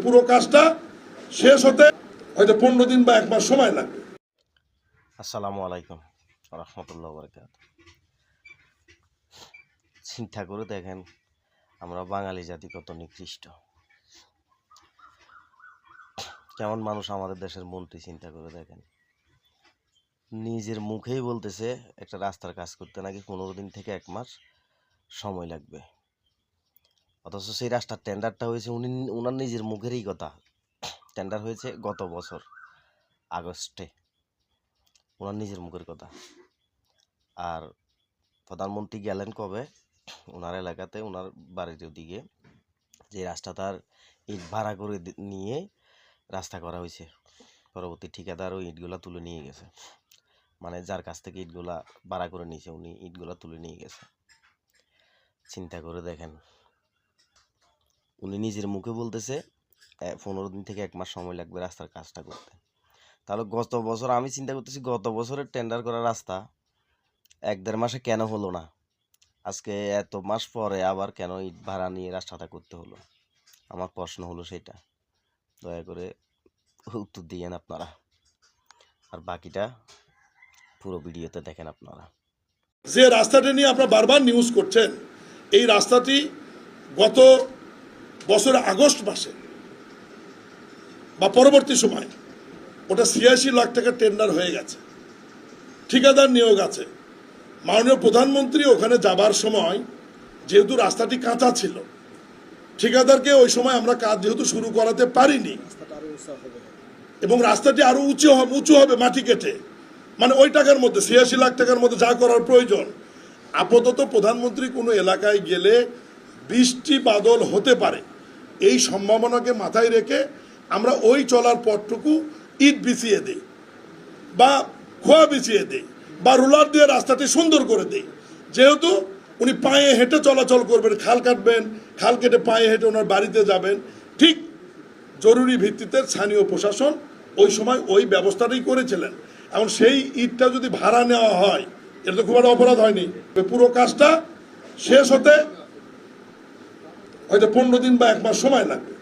পুরো কাজটা শেষ হতে হয়তো 15 দিন বা 1 মাস সময় লাগবে। আসসালামু আলাইকুম রহমতুল্লাহ বরকাত। চিন্তা করে দেখেন আমরা বাঙালি জাতি কত নিকৃষ্ট, কেমন মানুষ আমাদের দেশের মন্ত্রী। চিন্তা করে দেখেন, নিজের মুখেই বলতেছে একটা রাস্তার কাজ করতে নাকি 15 দিন থেকে 1 মাস সময় লাগবে, অথচ সেই রাস্তার টেন্ডারটা হয়েছে উনার নিজের মুখেরই কথা। টেন্ডার হয়েছে গত বছর আগস্টে, ওনার নিজের মুখের কথা। আর প্রধানমন্ত্রী গেলেন কবে? ওনার এলাকাতে, ওনার বাড়ির ওদিকে যে রাস্তা, তার ইট ভাড়া করে নিয়ে রাস্তা করা হয়েছে। পরবর্তী ঠিকাদার ওই ইটগুলা তুলে নিয়ে গেছে, মানে যার কাছ থেকে ইটগুলা ভাড়া করে নিয়েছে উনি ইটগুলা তুলে নিয়ে গেছে। চিন্তা করে দেখেন, উনি নিজের মুখে বলতেছে 15 দিন থেকে 1 মাস সময় লাগবে রাস্তার কাজটা করতে। তাহলে গত বছর আমি চিন্তা করতেছি, গত বছরের টেন্ডার করা রাস্তা 1-1.5 মাসে কেন হলো না? আজকে এত মাস পরে আবার কেন ইট ভাড়া নিয়ে রাস্তাটা করতে হলো? আমার প্রশ্ন হলো সেটা। দয়া করে উত্তর দিয়েন আপনারা, আর বাকিটা পুরো ভিডিওতে দেখেন আপনারা। যে রাস্তাটি নিয়ে আপনারা বারবার নিউজ করছেন, এই রাস্তাটি গত বছরের আগস্ট মাসে বা পরবর্তী সময় ওটা 86 লাখ টাকা টেন্ডার হয়ে গেছে, ঠিকাদার নিয়োগ আছে। মাননীয় প্রধানমন্ত্রী ওখানে যাবার সময় যেহেতু রাস্তাটি কাঁচা ছিল, ঠিকাদারকে ওই সময় আমরা কাজ যেহেতু শুরু করাতে পারিনি, এবং রাস্তাটি আরো উঁচু হবে মাটি কেটে, মানে ওই টাকার মধ্যে 86 লাখ টাকার মধ্যে যা করার প্রয়োজন। আপাতত প্রধানমন্ত্রী কোনো এলাকায় গেলে বৃষ্টি বাদল হতে পারে, এই সম্ভাবনাকে মাথায় রেখে আমরা ওই চলার পথটুকু ইট বিছিয়ে দিই বা খোয়া বিছিয়ে দিই বা রোলার দিয়ে রাস্তাটি সুন্দর করে দিই। যেহেতু উনি পায়ে হেঁটে চলাচল করবেন, খাল কাটবেন, খাল কেটে পায়ে হেঁটে ওনার বাড়িতে যাবেন, ঠিক জরুরি ভিত্তিতে স্থানীয় প্রশাসন ওই সময় ওই ব্যবস্থাটাই করেছিলেন। এখন সেই ইটটা যদি ভাড়া নেওয়া হয়, এটা তো খুব একটা অপরাধ হয়নি। পুরো কাজটা শেষ হতে হয়তো 15 দিন বা 1 মাস সময় লাগবে।